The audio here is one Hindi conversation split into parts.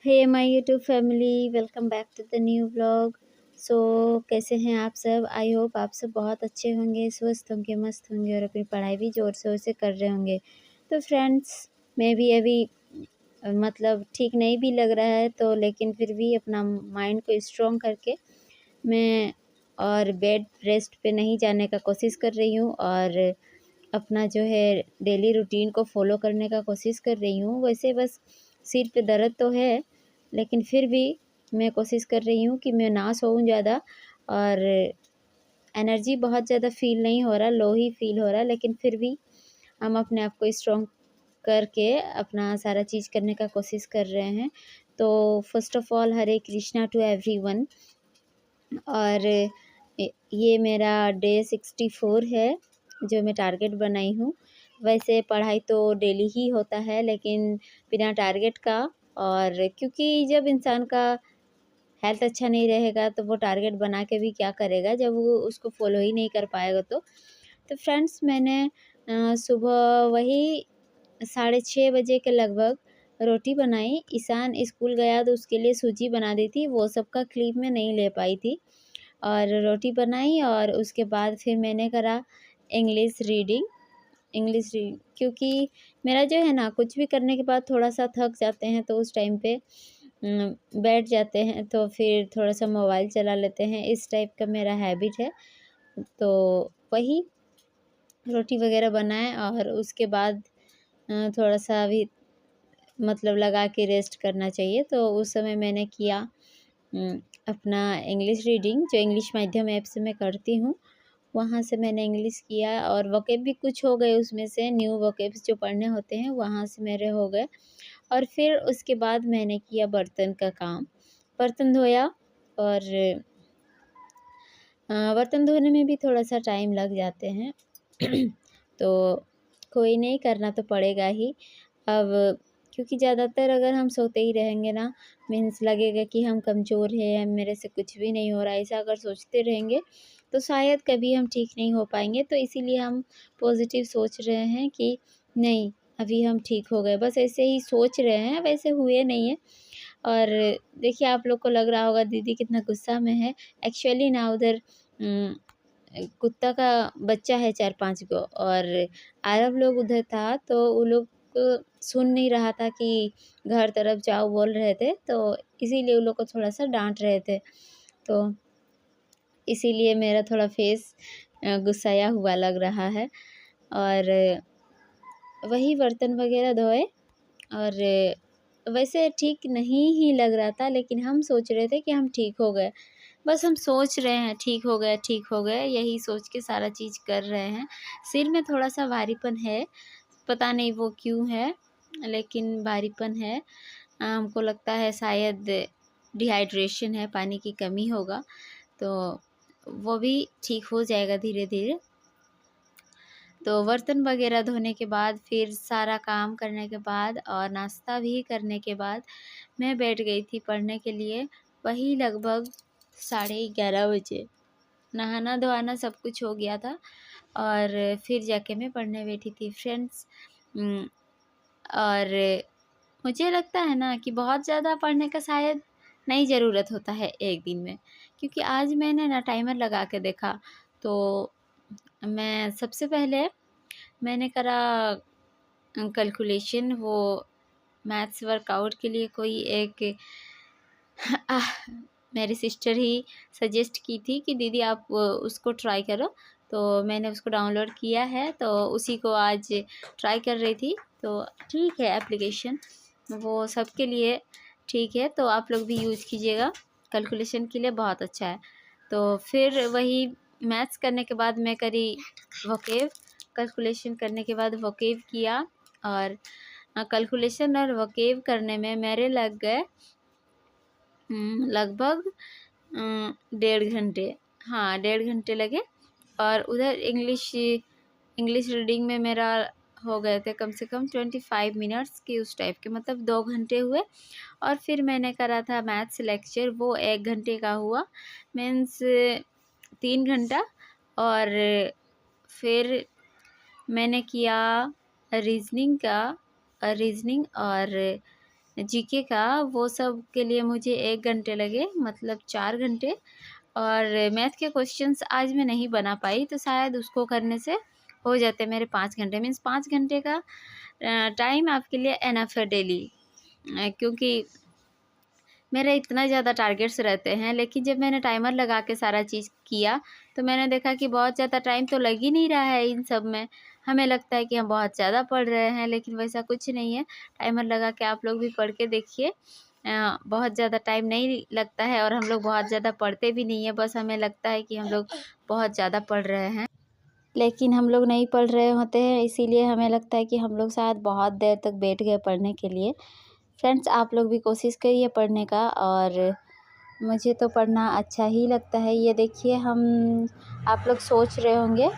Hey my YouTube family, welcome back to the new vlog. So कैसे हैं आप सब? आई होप आप सब बहुत अच्छे होंगे, स्वस्थ होंगे, मस्त होंगे और अपनी पढ़ाई भी ज़ोर शोर से कर रहे होंगे। तो फ्रेंड्स, मैं भी अभी मतलब ठीक नहीं भी लग रहा है तो लेकिन फिर भी अपना माइंड को स्ट्रॉन्ग करके मैं और बेड रेस्ट पे नहीं जाने का कोशिश कर रही हूँ और अपना जो है डेली रूटीन को फॉलो करने का कोशिश कर रही हूँ। वैसे बस सिर पे दर्द तो है, लेकिन फिर भी मैं कोशिश कर रही हूँ कि मैं ना सोऊं ज़्यादा और एनर्जी बहुत ज़्यादा फ़ील नहीं हो रहा, लो ही फ़ील हो रहा, लेकिन फिर भी हम अपने आप को स्ट्रॉन्ग करके अपना सारा चीज़ करने का कोशिश कर रहे हैं। तो first of all Hare Krishna to everyone. और ये मेरा डे 64 है जो मैं टारगेट बनाई हूँ। वैसे पढ़ाई तो डेली ही होता है लेकिन बिना टारगेट का, और क्योंकि जब इंसान का हेल्थ अच्छा नहीं रहेगा तो वो टारगेट बना के भी क्या करेगा जब वो उसको फॉलो ही नहीं कर पाएगा। तो फ्रेंड्स, मैंने सुबह वही 6:30 बजे के लगभग रोटी बनाई। ईशान स्कूल गया तो उसके लिए सूजी बना दी थी, वो सबका क्लिप में नहीं ले पाई थी। और रोटी बनाई और उसके बाद फिर मैंने करा इंग्लिश रीडिंग क्योंकि मेरा जो है ना, कुछ भी करने के बाद थोड़ा-सा थक जाते हैं तो उस टाइम पे बैठ जाते हैं तो फिर थोड़ा-सा मोबाइल चला लेते हैं, इस टाइप का मेरा हैबिट है। तो वही रोटी वग़ैरह बनाए और उसके बाद थोड़ा-सा अभी मतलब लगा के रेस्ट करना चाहिए, तो उस समय मैंने किया अपना इंग्लिश रीडिंग जो इंग्लिश माध्यम ऐप से मैं करती हूँ, वहाँ से मैंने इंग्लिश किया और वोकैब भी कुछ हो गए उसमें से, न्यू वोकैब्स जो पढ़ने होते हैं वहाँ से मेरे हो गए। और फिर उसके बाद मैंने किया बर्तन का काम, बर्तन धोया। और बर्तन धोने में भी थोड़ा-सा टाइम लग जाते हैं तो कोई नहीं, करना तो पड़ेगा ही। अब क्योंकि ज़्यादातर अगर हम सोते ही रहेंगे ना, मीन्स लगेगा कि हम कमज़ोर हैं, मेरे से कुछ भी नहीं हो रहा है, ऐसा अगर सोचते रहेंगे तो शायद कभी हम ठीक नहीं हो पाएँगे। तो इसीलिए हम पॉज़िटिव सोच रहे हैं कि नहीं, अभी हम ठीक हो गए, बस ऐसे ही सोच रहे हैं, वैसे हुए नहीं हैं। और देखिए, आप लोग को लग रहा होगा दीदी कितना गुस्सा में है। एक्चुअली ना उधर कुत्ता का बच्चा है 4-5 गो, और अरब लोग उधर था तो वो लोग सुन नहीं रहा था कि घर तरफ जाओ बोल रहे थे, तो इसीलिए वो लोग को थोड़ा-सा डाँट रहे थे। तो इसीलिए मेरा थोड़ा फेस गुस्साया हुआ लग रहा है। और वही बर्तन वग़ैरह धोए और वैसे ठीक नहीं ही लग रहा था, लेकिन हम सोच रहे थे कि हम ठीक हो गए। बस हम सोच रहे हैं ठीक हो गए, यही सोच के सारा चीज़ कर रहे हैं। सिर में थोड़ा-सा भारीपन है, पता नहीं वो क्यों है, लेकिन भारीपन है। हमको लगता है शायद डिहाइड्रेशन है, पानी की कमी होगा, तो वो भी ठीक हो जाएगा धीरे-धीरे। तो बर्तन वगैरह धोने के बाद, फिर सारा काम करने के बाद और नाश्ता भी करने के बाद मैं बैठ गई थी पढ़ने के लिए, वही लगभग 11:30 बजे। नहाना-धोआना सब कुछ हो गया था और फिर जाके मैं पढ़ने बैठी थी फ्रेंड्स। और मुझे लगता है ना कि बहुत ज़्यादा पढ़ने का शायद नहीं ज़रूरत होता है एक दिन में, क्योंकि आज मैंने ना टाइमर लगा के देखा, तो मैं सबसे पहले मैंने करा कैलकुलेशन, वो मैथ्स वर्कआउट के लिए कोई एक मेरी सिस्टर ही सजेस्ट की थी कि दीदी आप उसको ट्राई करो, तो मैंने उसको डाउनलोड किया है, तो उसी को आज ट्राई कर रही थी। तो ठीक है एप्लीकेशन, वो सबके लिए ठीक है, तो आप लोग भी यूज़ कीजिएगा, कैलकुलेशन के लिए बहुत अच्छा है। तो फिर वही मैथ्स करने के बाद मैं करी वोकेव, कैलकुलेशन करने के बाद वोकेव किया। और कैलकुलेशन और वोकेव करने में मेरे लग गए लगभग 1.5 घंटे। हाँ, 1.5 घंटे लगे। और उधर इंग्लिश रीडिंग में मेरा हो गए थे कम से कम 25 मिनट्स की, उस टाइप के, मतलब 2 घंटे हुए। और फिर मैंने करा था मैथ्स लेक्चर, वो 1 घंटे का हुआ, मीन्स 3 घंटा। और फिर मैंने किया रीजनिंग और जीके का, वो सब के लिए मुझे 1 घंटे लगे, मतलब 4 घंटे। और मैथ के क्वेश्चंस आज मैं नहीं बना पाई, तो शायद उसको करने से हो जाते मेरे 5 घंटे। मीन्स 5 घंटे का टाइम आपके लिए एनफ है डेली। क्योंकि मेरे इतना ज़्यादा टारगेट्स रहते हैं, लेकिन जब मैंने टाइमर लगा के सारा चीज़ किया तो मैंने देखा कि बहुत ज़्यादा टाइम तो लग ही नहीं रहा है इन सब में। हमें लगता है कि हम बहुत ज़्यादा पढ़ रहे हैं, लेकिन वैसा कुछ नहीं है। टाइमर लगा के आप लोग भी पढ़ के देखिए, बहुत ज़्यादा टाइम नहीं लगता है और हम लोग बहुत ज़्यादा पढ़ते भी नहीं है। बस हमें लगता है कि हम लोग बहुत ज़्यादा पढ़ रहे हैं, लेकिन हम लोग नहीं पढ़ रहे होते हैं, इसीलिए हमें लगता है कि हम लोग शायद बहुत देर तक बैठ गए पढ़ने के लिए। फ्रेंड्स, आप लोग भी कोशिश करिए पढ़ने का, और मुझे तो पढ़ना अच्छा ही लगता है। ये देखिए, आप लोग सोच रहे होंगे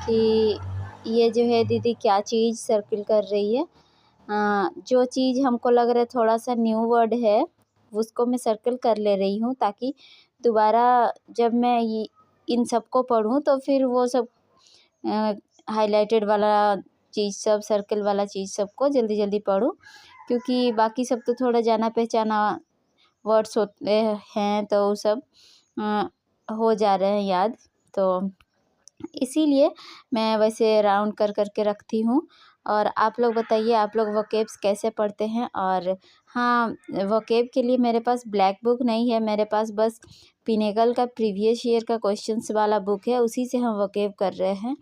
कि ये जो है दीदी क्या चीज़ सर्किल कर रही है। जो चीज़ हमको लग रहा है थोड़ा सा न्यू वर्ड है, उसको मैं सर्किल कर ले रही हूँ, ताकि दोबारा जब मैं इन सबको पढ़ूँ तो फिर वो सब हाइलाइटेड वाला चीज़ सब, सर्किल वाला चीज़ सबको जल्दी जल्दी पढूँ। क्योंकि बाकी सब तो थोड़ा जाना पहचाना वर्ड्स होते हैं, तो वो सब हो जा रहे हैं याद। तो इसीलिए मैं वैसे राउंड कर कर के रखती हूँ। और आप लोग बताइए, आप लोग वोकेब्स कैसे पढ़ते हैं? और हाँ, वोकेब के लिए मेरे पास ब्लैक बुक नहीं है, मेरे पास बस पिनेकल का प्रीवियस ईयर का क्वेश्चंस वाला बुक है, उसी से हम वोकेब कर रहे हैं।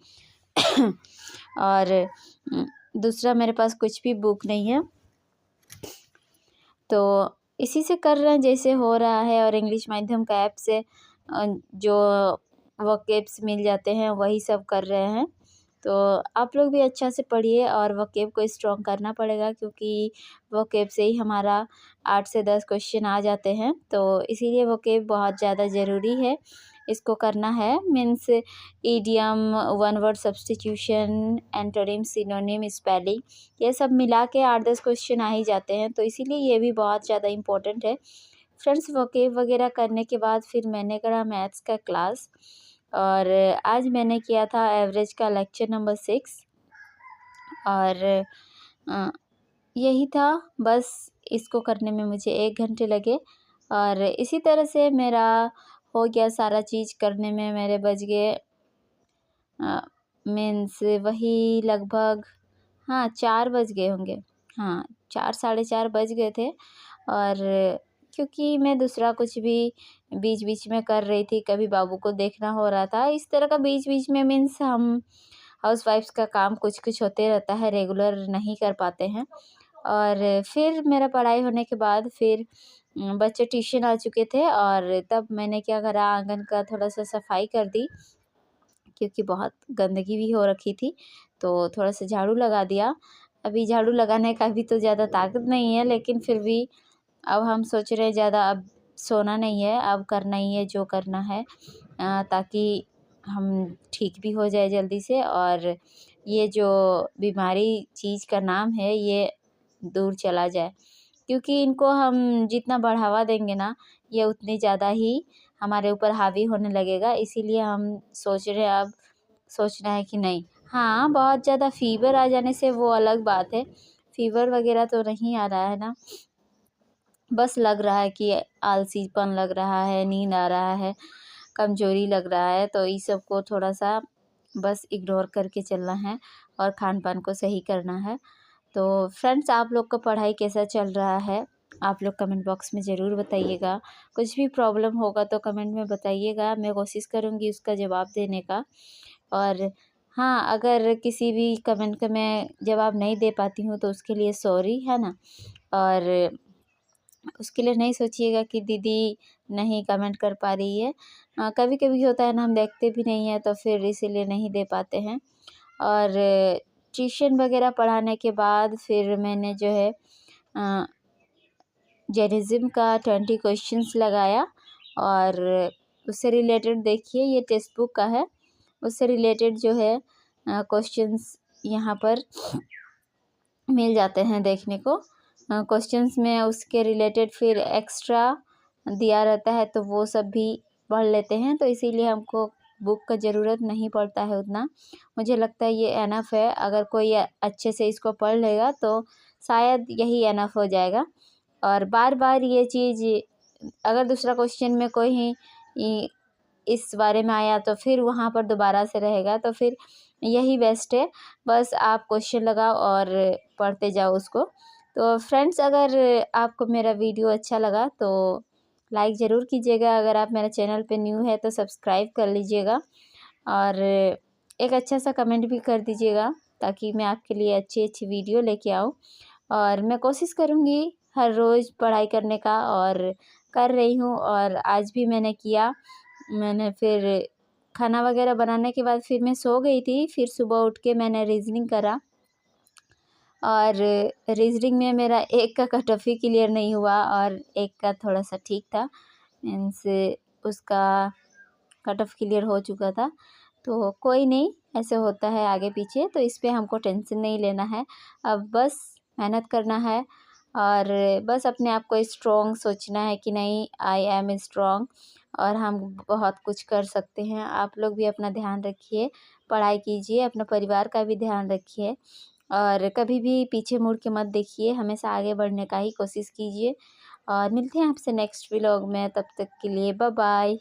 और दूसरा मेरे पास कुछ भी बुक नहीं है, तो इसी से कर रहे हैं जैसे हो रहा है। और इंग्लिश माध्यम का ऐप से जो वोकेब्स मिल जाते हैं वही सब कर रहे हैं। तो आप लोग भी अच्छा से पढ़िए, और वोकेब को स्ट्रॉन्ग करना पड़ेगा, क्योंकि वोकेब से ही हमारा 8 से 10 क्वेश्चन आ जाते हैं। तो इसीलिए वोकेब बहुत ज़्यादा ज़रूरी है, इसको करना है। Means idiom, one word substitution, antonym, synonym, spelling, ये सब मिला के 8-10 क्वेश्चन आ ही जाते हैं, तो इसीलिए ये भी बहुत ज़्यादा इम्पोर्टेंट है। फ्रेंड्स, वोकेब वगैरह करने के बाद फिर मैंने करा मैथ्स का क्लास, और आज मैंने किया था एवरेज का लेक्चर नंबर 6। और यही था, बस इसको करने में मुझे 1 घंटे लगे, और इसी तरह से मेरा हो गया सारा चीज़ करने में। मेरे बज गए मीन्स वही लगभग, हाँ, 4 बज गए होंगे। हाँ, 4 साढ़े 4 बज गए थे। और क्योंकि मैं दूसरा कुछ भी बीच-बीच में कर रही थी, कभी बाबू को देखना हो रहा था, इस तरह का बीच-बीच में। मीन्स हम हाउसवाइफ्स का काम कुछ-कुछ होते रहता है, रेगुलर नहीं कर पाते हैं। और फिर मेरा पढ़ाई होने के बाद फिर बच्चे ट्यूशन आ चुके थे, और तब मैंने क्या करा, आंगन का थोड़ा-सा सफाई कर दी, क्योंकि बहुत गंदगी भी हो रखी थी, तो थोड़ा-सा झाड़ू लगा दिया। अभी झाड़ू लगाने का भी तो ज़्यादा ताकत नहीं है, लेकिन फिर भी अब हम सोच रहे हैं ज़्यादा अब सोना नहीं है, अब करना ही है जो करना है, ताकि हम ठीक भी हो जाए जल्दी से, और ये जो बीमारी चीज़ का नाम है ये दूर चला जाए। क्योंकि इनको हम जितना बढ़ावा देंगे ना, ये उतनी ज़्यादा ही हमारे ऊपर हावी होने लगेगा। इसीलिए हम सोच रहे हैं, अब सोचना है कि नहीं। हाँ, बहुत ज़्यादा फ़ीवर आ जाने से वो अलग बात है। फ़ीवर वगैरह तो नहीं आ रहा है ना, बस लग रहा है कि आलसीपन लग रहा है, नींद आ रहा है, कमज़ोरी लग रहा है, तो इस सब को थोड़ा-सा बस इग्नोर करके चलना है, और खान-पान को सही करना है। तो फ्रेंड्स, आप लोग का पढ़ाई कैसा चल रहा है? आप लोग कमेंट बॉक्स में ज़रूर बताइएगा। कुछ भी प्रॉब्लम होगा तो कमेंट में बताइएगा, मैं कोशिश करूँगी उसका जवाब देने का। और हाँ, अगर किसी भी कमेंट का मैं जवाब नहीं दे पाती हूँ तो उसके लिए सॉरी, है ना? और उसके लिए नहीं सोचिएगा कि दीदी नहीं कमेंट कर पा रही है। कभी-कभी होता है ना, हम देखते भी नहीं हैं, तो फिर इसीलिए नहीं दे पाते हैं। और ट्यूशन वगैरह पढ़ाने के बाद फिर मैंने जो है जर्नलिज़्म का 20 क्वेश्चंस लगाया, और उससे रिलेटेड देखिए, ये टेक्स्ट बुक का है, उससे रिलेटेड जो है क्वेश्चंस यहाँ पर मिल जाते हैं देखने को। क्वेश्चंस में उसके रिलेटेड फिर एक्स्ट्रा दिया रहता है, तो वो सब भी पढ़ लेते हैं, तो इसीलिए हमको बुक का ज़रूरत नहीं पड़ता है उतना। मुझे लगता है ये एनफ है, अगर कोई अच्छे से इसको पढ़ लेगा तो शायद यही एनफ हो जाएगा। और बार बार ये चीज़, अगर दूसरा क्वेश्चन में कोई ही इस बारे में आया तो फिर वहाँ पर दोबारा से रहेगा, तो फिर यही बेस्ट है। बस आप क्वेश्चन लगाओ और पढ़ते जाओ उसको। तो फ्रेंड्स, अगर आपको मेरा वीडियो अच्छा लगा तो लाइक ज़रूर कीजिएगा। अगर आप मेरे चैनल पे न्यू है तो सब्सक्राइब कर लीजिएगा और एक अच्छा सा कमेंट भी कर दीजिएगा, ताकि मैं आपके लिए अच्छी अच्छी वीडियो लेके आऊँ। और मैं कोशिश करूँगी हर रोज़ पढ़ाई करने का, और कर रही हूँ। और आज भी मैंने किया। मैंने फिर खाना वगैरह बनाने के बाद फिर मैं सो गई थी। फिर सुबह उठ के मैंने रीज़निंग करा, और रीज़निंग में मेरा एक का कट ऑफ ही क्लियर नहीं हुआ और एक का थोड़ा सा ठीक था, मीन्स उसका कट ऑफ क्लियर हो चुका था। तो कोई नहीं, ऐसे होता है आगे पीछे, तो इस पे हमको टेंशन नहीं लेना है। अब बस मेहनत करना है और बस अपने आप को स्ट्रॉन्ग सोचना है कि नहीं, आई एम स्ट्रॉन्ग और हम बहुत कुछ कर सकते हैं। आप लोग भी अपना ध्यान रखिए, पढ़ाई कीजिए, अपने परिवार का भी ध्यान रखिए और कभी भी पीछे मुड़ के मत देखिए, हमेशा आगे बढ़ने का ही कोशिश कीजिए। और मिलते हैं आपसे नेक्स्ट व्लॉग में, तब तक के लिए बाय बाय।